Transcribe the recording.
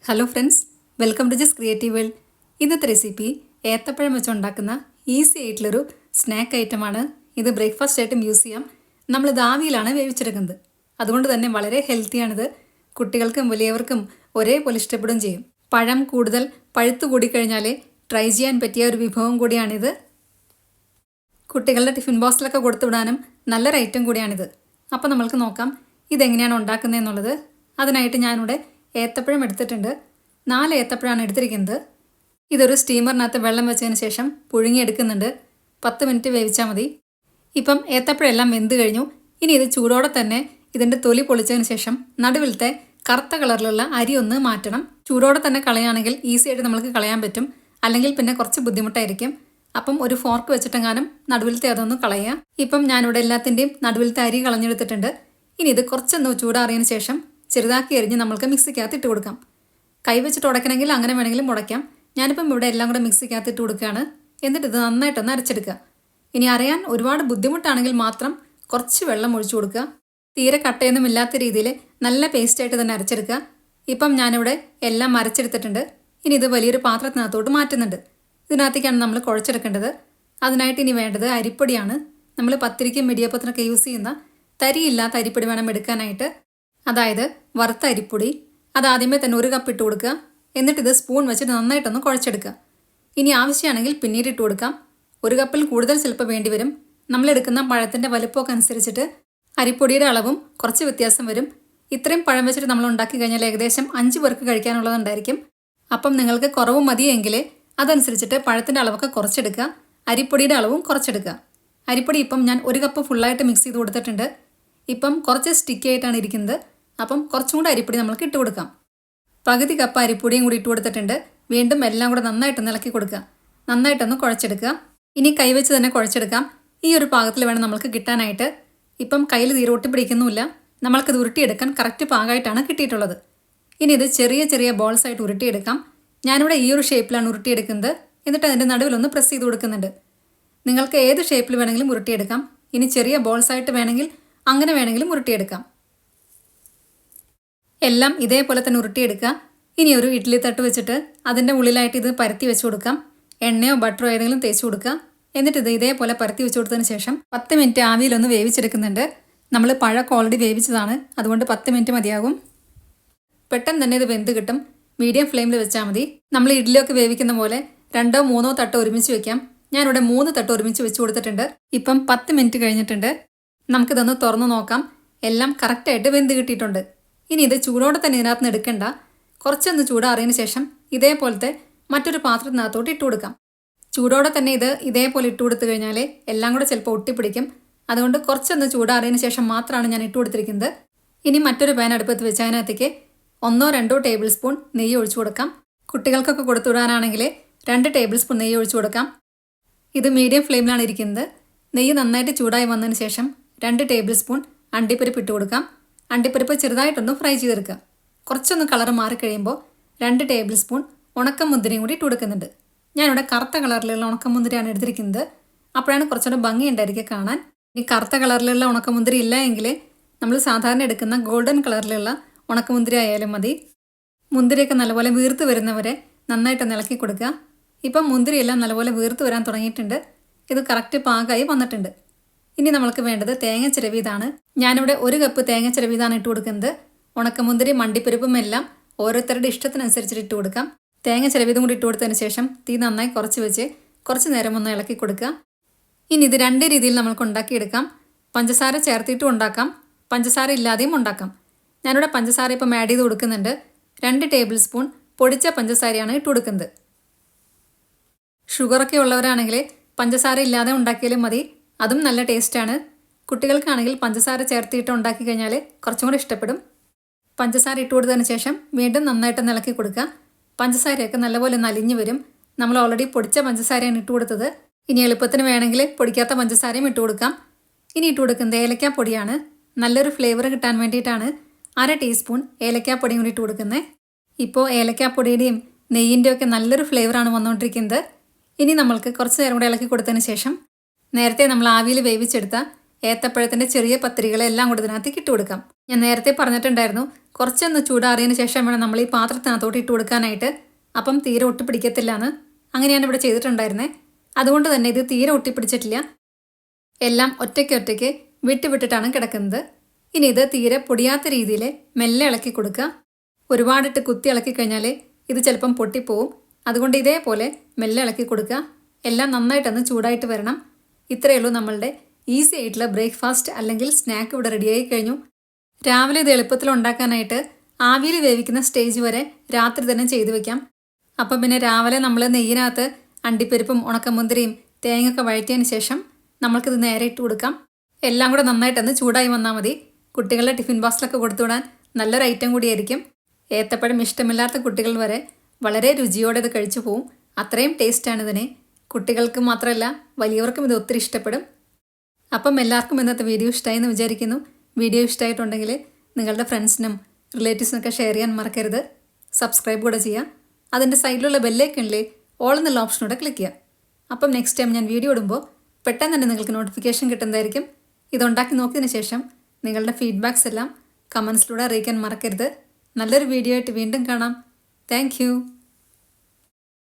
Hello friends, welcome to just creative world. ഇന്നത്തെ recipe ഏത്തപ്പഴം വെച്ചുണ്ടാക്കുന്ന ഈസി ആയിട്ടുള്ളൊരു സ്നാക്ക് ഐറ്റമാണ്. ഇത് ബ്രേക്ക്ഫാസ്റ്റ് ആയിട്ടും യൂസ് ചെയ്യാം. നമ്മളിത് ആവിയിലാണ് വേവിച്ചെടുക്കുന്നത്. അതുകൊണ്ട് തന്നെ വളരെ ഹെൽത്തിയാണിത്. കുട്ടികൾക്കും വലിയവർക്കും ഒരേപോലെ ഇഷ്ടപ്പെടുകയും ചെയ്യും. പഴം കൂടുതൽ പഴുത്തു കൂടിക്കഴിഞ്ഞാൽ ട്രൈ ചെയ്യാൻ പറ്റിയ ഒരു വിഭവം കൂടിയാണിത്. കുട്ടികളുടെ ടിഫിൻ ബോക്സിലൊക്കെ കൊടുത്തുവിടാനും നല്ലൊരു ഐറ്റം കൂടിയാണിത്. അപ്പോൾ നമ്മൾക്ക് നോക്കാം ഇതെങ്ങനെയാണ് ഉണ്ടാക്കുന്നതെന്നുള്ളത്. അതിനായിട്ട് ഞാനിവിടെ ഏത്തപ്പഴം എടുത്തിട്ടുണ്ട്. 4 ഏത്തപ്പഴമാണ് എടുത്തിരിക്കുന്നത്. ഇതൊരു സ്റ്റീമറിനകത്ത് വെള്ളം വെച്ചതിന് ശേഷം പുഴുങ്ങിയെടുക്കുന്നുണ്ട്. 10 മിനിറ്റ് വേവിച്ചാൽ മതി. ഇപ്പം ഏത്തപ്പഴം എല്ലാം വെന്ത് കഴിഞ്ഞു. ഇനി ഇത് ചൂടോടെ തന്നെ ഇതിൻ്റെ തൊലി പൊളിച്ചതിന് ശേഷം നടുവിലത്തെ കറുത്ത കളറിലുള്ള അരി ഒന്ന് മാറ്റണം. ചൂടോടെ തന്നെ കളയുകയാണെങ്കിൽ ഈസി ആയിട്ട് നമുക്ക് കളയാൻ പറ്റും. അല്ലെങ്കിൽ പിന്നെ കുറച്ച് ബുദ്ധിമുട്ടായിരിക്കും. അപ്പം ഒരു ഫോർക്ക് വെച്ചിട്ടെങ്ങാനും നടുവിലത്തെ അതൊന്ന് കളയുക. ഇപ്പം ഞാനിവിടെ എല്ലാത്തിൻ്റെയും നടുവിലത്തെ അരി കളഞ്ഞെടുത്തിട്ടുണ്ട്. ഇനി ഇത് കുറച്ചൊന്ന് ചൂടാറിയതിന് ശേഷം ചെറുതാക്കി എരിഞ്ഞ് നമ്മൾക്ക് മിക്സിക്കകത്ത് ഇട്ട് കൊടുക്കാം. കൈ വെച്ചിട്ട് ഉടയ്ക്കണമെങ്കിൽ അങ്ങനെ വേണമെങ്കിലും ഉടയ്ക്കാം. ഞാനിപ്പം ഇവിടെ എല്ലാം കൂടെ മിക്സിക്കകത്ത് ഇട്ട് കൊടുക്കുകയാണ്. എന്നിട്ട് ഇത് നന്നായിട്ടൊന്ന് അരച്ചെടുക്കുക. ഇനി അറിയാൻ ഒരുപാട് ബുദ്ധിമുട്ടാണെങ്കിൽ മാത്രം കുറച്ച് വെള്ളം ഒഴിച്ചു കൊടുക്കുക. തീരെ കട്ടയൊന്നും ഇല്ലാത്ത രീതിയിൽ നല്ല പേസ്റ്റായിട്ട് തന്നെ അരച്ചെടുക്കുക. ഇപ്പം ഞാനിവിടെ എല്ലാം അരച്ചെടുത്തിട്ടുണ്ട്. ഇനി ഇത് വലിയൊരു പാത്രത്തിനകത്തോട്ട് മാറ്റുന്നുണ്ട്. ഇതിനകത്തേക്കാണ് നമ്മൾ കുഴച്ചെടുക്കേണ്ടത്. അതിനായിട്ട് ഇനി വേണ്ടത് അരിപ്പൊടിയാണ്. നമ്മൾ പത്തിരിക്കും ഇടിയപ്പത്തിനൊക്കെ യൂസ് ചെയ്യുന്ന തരിയില്ലാത്ത അരിപ്പൊടി വേണം എടുക്കാനായിട്ട്. അതായത് വറുത്ത അരിപ്പൊടി. അതാദ്യമേ തന്നെ 1 കപ്പ് ഇട്ട് കൊടുക്കുക. എന്നിട്ട് ഇത് സ്പൂൺ വെച്ചിട്ട് നന്നായിട്ടൊന്ന് കുഴച്ചെടുക്കുക. ഇനി ആവശ്യമാണെങ്കിൽ പിന്നീട് ഇട്ട് കൊടുക്കാം. 1 കപ്പിൽ കൂടുതൽ ചിലപ്പോൾ വേണ്ടി വരും. നമ്മളെടുക്കുന്ന പഴത്തിൻ്റെ വലുപ്പമൊക്കെ അനുസരിച്ചിട്ട് അരിപ്പൊടിയുടെ അളവും കുറച്ച് വ്യത്യാസം വരും. ഇത്രയും പഴം വെച്ചിട്ട് നമ്മൾ ഉണ്ടാക്കി കഴിഞ്ഞാൽ ഏകദേശം 5 പേർക്ക് കഴിക്കാനുള്ളതുണ്ടായിരിക്കും. അപ്പം നിങ്ങൾക്ക് കുറവ് മതിയെങ്കിൽ അതനുസരിച്ചിട്ട് പഴത്തിൻ്റെ അളവൊക്കെ കുറച്ചെടുക്കുക. അരിപ്പൊടിയുടെ അളവും കുറച്ചെടുക്കുക. അരിപ്പൊടി ഇപ്പം ഞാൻ 1 കപ്പ് ഫുള്ളായിട്ട് മിക്സ് ചെയ്ത് കൊടുത്തിട്ടുണ്ട്. ഇപ്പം കുറച്ച് സ്റ്റിക്കി ആയിട്ടാണ് ഇരിക്കുന്നത്. അപ്പം കുറച്ചും കൂടെ അരിപ്പൊടി നമുക്ക് ഇട്ട് കൊടുക്കാം. പകുതി കപ്പ് അരിപ്പൊടിയും കൂടി ഇട്ട് കൊടുത്തിട്ടുണ്ട്. വീണ്ടും എല്ലാം കൂടെ നന്നായിട്ടൊന്ന് ഇളക്കി കൊടുക്കുക. നന്നായിട്ടൊന്ന് കുഴച്ചെടുക്കുക. ഇനി കൈവച്ച് തന്നെ കുഴച്ചെടുക്കാം. ഈ ഒരു പാകത്തിൽ വേണം നമുക്ക് കിട്ടാനായിട്ട്. ഇപ്പം കയ്യിൽ തീരെ ഒട്ടിപ്പിടിക്കുന്നുമില്ല. നമ്മൾക്കിത് ഉരുട്ടിയെടുക്കാൻ കറക്റ്റ് പാകമായിട്ടാണ് കിട്ടിയിട്ടുള്ളത്. ഇനി ഇത് ചെറിയ ചെറിയ ബോൾസ് ആയിട്ട് ഉരുട്ടിയെടുക്കാം. ഞാനിവിടെ ഈ ഒരു ഷേപ്പിലാണ് ഉരുട്ടിയെടുക്കുന്നത്. എന്നിട്ട് അതിൻ്റെ നടുവിലൊന്ന് പ്രസ് ചെയ്ത് കൊടുക്കുന്നുണ്ട്. നിങ്ങൾക്ക് ഏത് ഷേപ്പിൽ വേണമെങ്കിലും ഉരുട്ടിയെടുക്കാം. ഇനി ചെറിയ ബോൾസ് ആയിട്ട് വേണമെങ്കിൽ അങ്ങനെ വേണമെങ്കിലും ഉരുട്ടിയെടുക്കാം. എല്ലാം ഇതേപോലെ തന്നെ ഉരുട്ടിയെടുക്കുക. ഇനി ഒരു ഇഡ്ഡലി തട്ട് വെച്ചിട്ട് അതിൻ്റെ ഉള്ളിലായിട്ട് ഇത് പരത്തി വെച്ച് കൊടുക്കാം. എണ്ണയോ ബട്ടറോ ഏതെങ്കിലും തേച്ച് കൊടുക്കുക. എന്നിട്ട് ഇത് ഇതേപോലെ പരത്തി വെച്ച് കൊടുത്തതിന് ശേഷം 10 മിനിറ്റ് ആവിയിലൊന്ന് വേവിച്ചെടുക്കുന്നുണ്ട്. നമ്മൾ പഴമൊക്കെ ഓൾറെഡി വേവിച്ചതാണ്. അതുകൊണ്ട് 10 മിനിറ്റ് മതിയാകും. പെട്ടെന്ന് തന്നെ ഇത് വെന്ത് കിട്ടും. മീഡിയം ഫ്ലെയിമിൽ വെച്ചാൽ മതി. നമ്മൾ ഇഡ്ഡലിയൊക്കെ വേവിക്കുന്ന പോലെ 2ഓ 3ഓ തട്ട് ഒരുമിച്ച് വെക്കാം. ഞാനിവിടെ 3 തട്ട് ഒരുമിച്ച് വെച്ച് കൊടുത്തിട്ടുണ്ട്. ഇപ്പം 10 മിനിറ്റ് കഴിഞ്ഞിട്ടുണ്ട്. നമുക്കിതൊന്ന് തുറന്ന് നോക്കാം. എല്ലാം കറക്റ്റായിട്ട് വെന്ത് കിട്ടിയിട്ടുണ്ട്. ഇനി ഇത് ചൂടോടെ തന്നെ ഇതിനകത്ത് നിന്ന് എടുക്കണ്ട. കുറച്ചൊന്ന് ചൂടാറിയതിന് ശേഷം ഇതേപോലത്തെ മറ്റൊരു പാത്രത്തിനകത്തോട്ട് ഇട്ട് കൊടുക്കാം. ചൂടോടെ തന്നെ ഇത് ഇതേപോലെ ഇട്ട് കൊടുത്തു കഴിഞ്ഞാൽ എല്ലാം കൂടെ ചിലപ്പോൾ ഒട്ടിപ്പിടിക്കും. അതുകൊണ്ട് കുറച്ചൊന്ന് ചൂടാറിയതിന് ശേഷം മാത്രമാണ് ഞാൻ ഇട്ട് കൊടുത്തിരിക്കുന്നത്. ഇനി മറ്റൊരു പാൻ അടുപ്പത്ത് വെച്ച് അതിനകത്തേക്ക് 1-2 ടേബിൾ സ്പൂൺ നെയ്യ് ഒഴിച്ചു കൊടുക്കാം. കുട്ടികൾക്കൊക്കെ കൊടുത്തുവിടാനാണെങ്കിൽ 2 ടേബിൾ സ്പൂൺ നെയ്യ് ഒഴിച്ചു കൊടുക്കാം. ഇത് മീഡിയം ഫ്ലെയിമിലാണ് ഇരിക്കുന്നത്. നെയ്യ് നന്നായിട്ട് ചൂടായി വന്നതിന് ശേഷം 2 ടേബിൾ സ്പൂൺ അണ്ടിപ്പരിപ്പ് ഇട്ട് കൊടുക്കാം. അണ്ടിപ്പരിപ്പ് ചെറുതായിട്ടൊന്ന് ഫ്രൈ ചെയ്തെടുക്കുക. കുറച്ചൊന്ന് കളർ മാറിക്കഴിയുമ്പോൾ 2 ടേബിൾ സ്പൂൺ ഉണക്കമുന്തിരിയും കൂടി ഇട്ട് കൊടുക്കുന്നുണ്ട്. ഞാനിവിടെ കറുത്ത കളറിലുള്ള ഉണക്കമുന്തിരിയാണ് എടുത്തിരിക്കുന്നത്. അപ്പോഴാണ് കുറച്ചുകൂടെ ഭംഗി ഉണ്ടായിരിക്കുക കാണാൻ. ഈ കറുത്ത കളറിലുള്ള ഉണക്കമുന്തിരി ഇല്ല എങ്കിൽ നമ്മൾ സാധാരണ എടുക്കുന്ന ഗോൾഡൻ കളറിലുള്ള ഉണക്കമുന്തിരി ആയാലും മതി. മുന്തിരിയൊക്കെ നല്ലപോലെ വീർത്ത് വരുന്നവരെ നന്നായിട്ട് ഇളക്കി കൊടുക്കുക. ഇപ്പം മുന്തിരിയെല്ലാം നല്ലപോലെ വീർത്ത് വരാൻ തുടങ്ങിയിട്ടുണ്ട്. ഇത് കറക്റ്റ് പാകമായി വന്നിട്ടുണ്ട്. ഇനി നമ്മൾക്ക് വേണ്ടത് തേങ്ങ ചിരവിയതാണ്. ഞാനിവിടെ 1 കപ്പ് തേങ്ങ ചിരവിയതാണ് ഇട്ട് കൊടുക്കുന്നത്. ഉണക്കമുന്തിരി മണ്ടിപ്പരിപ്പും എല്ലാം ഓരോരുത്തരുടെ ഇഷ്ടത്തിനനുസരിച്ചിട്ട് ഇട്ട് കൊടുക്കാം. തേങ്ങ ചിരവിയതും കൂടി ഇട്ട് കൊടുത്തതിന് ശേഷം തീ നന്നായി കുറച്ച് വെച്ച് കുറച്ച് നേരം ഒന്ന് ഇളക്കി കൊടുക്കുക. ഇനി ഇത് 2 രീതിയിൽ നമുക്ക് ഉണ്ടാക്കിയെടുക്കാം. പഞ്ചസാര ചേർത്തിട്ടും ഉണ്ടാക്കാം, പഞ്ചസാര ഇല്ലാതെയും ഉണ്ടാക്കാം. ഞാനിവിടെ പഞ്ചസാര ഇപ്പം ആഡ് ചെയ്ത് കൊടുക്കുന്നുണ്ട്. 2 ടേബിൾ സ്പൂൺ പൊടിച്ച പഞ്ചസാരയാണ് ഇട്ട് കൊടുക്കുന്നത്. ഷുഗറൊക്കെ ഉള്ളവരാണെങ്കിൽ പഞ്ചസാര ഇല്ലാതെ ഉണ്ടാക്കിയാലും മതി. അതും നല്ല ടേസ്റ്റാണ്. കുട്ടികൾക്കാണെങ്കിൽ പഞ്ചസാര ചേർത്തിട്ട് ഉണ്ടാക്കി കഴിഞ്ഞാൽ കുറച്ചും കൂടി ഇഷ്ടപ്പെടും. പഞ്ചസാര ഇട്ട് കൊടുത്തതിന് ശേഷം വീണ്ടും നന്നായിട്ട് ഇളക്കി കൊടുക്കുക. പഞ്ചസാരയൊക്കെ നല്ലപോലെ നലിഞ്ഞ് വരും. നമ്മൾ ഓൾറെഡി പൊടിച്ച പഞ്ചസാരയാണ് ഇട്ട് കൊടുത്തത്. ഇനി എളുപ്പത്തിന് വേണമെങ്കിൽ പൊടിക്കാത്ത പഞ്ചസാരയും ഇട്ട് കൊടുക്കാം. ഇനി ഇട്ട് കൊടുക്കുന്നത് ഏലക്കാപ്പൊടിയാണ്. നല്ലൊരു ഫ്ലേവർ കിട്ടാൻ വേണ്ടിയിട്ടാണ് 1/2 ടീസ്പൂൺ ഏലക്കാപ്പൊടിയും കൂടി ഇട്ട് കൊടുക്കുന്നത്. ഇപ്പോൾ ഏലക്കാപ്പൊടിയുടെയും നെയ്യിൻ്റെയൊക്കെ നല്ലൊരു ഫ്ലേവറാണ് വന്നുകൊണ്ടിരിക്കുന്നത്. ഇനി നമ്മൾക്ക് കുറച്ച് നേരം കൂടെ ഇളക്കി കൊടുത്തതിന് ശേഷം നേരത്തെ നമ്മൾ ആവിയിൽ വേവിച്ചെടുത്ത ഏത്തപ്പഴത്തിൻ്റെ ചെറിയ പത്തിരികളെല്ലാം കൂടെ ഇതിനകത്തേക്ക് ഇട്ട് കൊടുക്കാം. ഞാൻ നേരത്തെ പറഞ്ഞിട്ടുണ്ടായിരുന്നു, കുറച്ചൊന്ന് ചൂടാറിയതിന് ശേഷം വേണം നമ്മൾ ഈ പാത്രത്തിനകത്തോട്ട് ഇട്ട് കൊടുക്കാനായിട്ട്. അപ്പം തീരെ ഒട്ടിപ്പിടിക്കത്തില്ല എന്ന്. അങ്ങനെയാണ് ഇവിടെ ചെയ്തിട്ടുണ്ടായിരുന്നത്. അതുകൊണ്ട് തന്നെ ഇത് തീരെ ഒട്ടിപ്പിടിച്ചിട്ടില്ല. എല്ലാം ഒറ്റയ്ക്ക് വിട്ടിട്ടാണ് കിടക്കുന്നത്. ഇനി ഇത് തീരെ പൊടിയാത്ത രീതിയിൽ മെല്ലെ ഇളക്കി കൊടുക്കുക. ഒരുപാടിട്ട് കുത്തി ഇളക്കി കഴിഞ്ഞാൽ ഇത് ചിലപ്പം പൊട്ടിപ്പോവും. അതുകൊണ്ട് ഇതേപോലെ മെല്ലെ ഇളക്കി കൊടുക്കുക. എല്ലാം നന്നായിട്ടൊന്ന് ചൂടായിട്ട് വരണം. ഇത്രയേ ഉള്ളൂ നമ്മളുടെ ഈസി ആയിട്ടുള്ള ബ്രേക്ക്ഫാസ്റ്റ് അല്ലെങ്കിൽ സ്നാക്ക് ഇവിടെ റെഡിയായി കഴിഞ്ഞു. രാവിലെ ഇത് എളുപ്പത്തിൽ ഉണ്ടാക്കാനായിട്ട് ആവിയിൽ വേവിക്കുന്ന സ്റ്റേജ് വരെ രാത്രി തന്നെ ചെയ്തു വെക്കാം. അപ്പം പിന്നെ രാവിലെ നമ്മൾ നെയ്യിനകത്ത് അണ്ടിപ്പരിപ്പും ഉണക്കമുന്തിരിയും തേങ്ങയൊക്കെ വഴറ്റിയതിന് ശേഷം നമ്മൾക്കിത് നേരെ ഇട്ട് കൊടുക്കാം. എല്ലാം കൂടെ നന്നായിട്ടൊന്ന് ചൂടായി വന്നാൽ മതി. കുട്ടികളുടെ ടിഫിൻ ബോക്സിലൊക്കെ കൊടുത്തുവിടാൻ നല്ലൊരു ഐറ്റം കൂടിയായിരിക്കും. ഏത്തപ്പഴം ഇഷ്ടമില്ലാത്ത കുട്ടികൾ വരെ വളരെ രുചിയോടെ ഇത് കഴിച്ചു പോവും. അത്രയും ടേസ്റ്റാണ് ഇതിന്. കുട്ടികൾക്ക് മാത്രമല്ല വലിയവർക്കും ഇത് ഒത്തിരി ഇഷ്ടപ്പെടും. അപ്പം എല്ലാവർക്കും ഇന്നത്തെ വീഡിയോ ഇഷ്ടമായി എന്ന് വിചാരിക്കുന്നു. വീഡിയോ ഇഷ്ടമായിട്ടുണ്ടെങ്കിൽ നിങ്ങളുടെ ഫ്രണ്ട്സിനും റിലേറ്റീവ്സിനൊക്കെ ഷെയർ ചെയ്യാൻ മറക്കരുത്. സബ്സ്ക്രൈബ് കൂടെ ചെയ്യാം. അതിൻ്റെ സൈഡിലുള്ള ബെല്ലൈക്കണിലെ ഓൾ എന്നുള്ള ഓപ്ഷനോടെ ക്ലിക്ക് ചെയ്യാം. അപ്പം നെക്സ്റ്റ് ടൈം ഞാൻ വീഡിയോ ഇടുമ്പോൾ പെട്ടെന്ന് തന്നെ നിങ്ങൾക്ക് നോട്ടിഫിക്കേഷൻ കിട്ടുന്നതായിരിക്കും. ഇതുണ്ടാക്കി നോക്കിയതിന് ശേഷം നിങ്ങളുടെ ഫീഡ്ബാക്സ് എല്ലാം കമൻസിലൂടെ അറിയിക്കാൻ മറക്കരുത്. നല്ലൊരു വീഡിയോ ആയിട്ട് വീണ്ടും കാണാം. താങ്ക്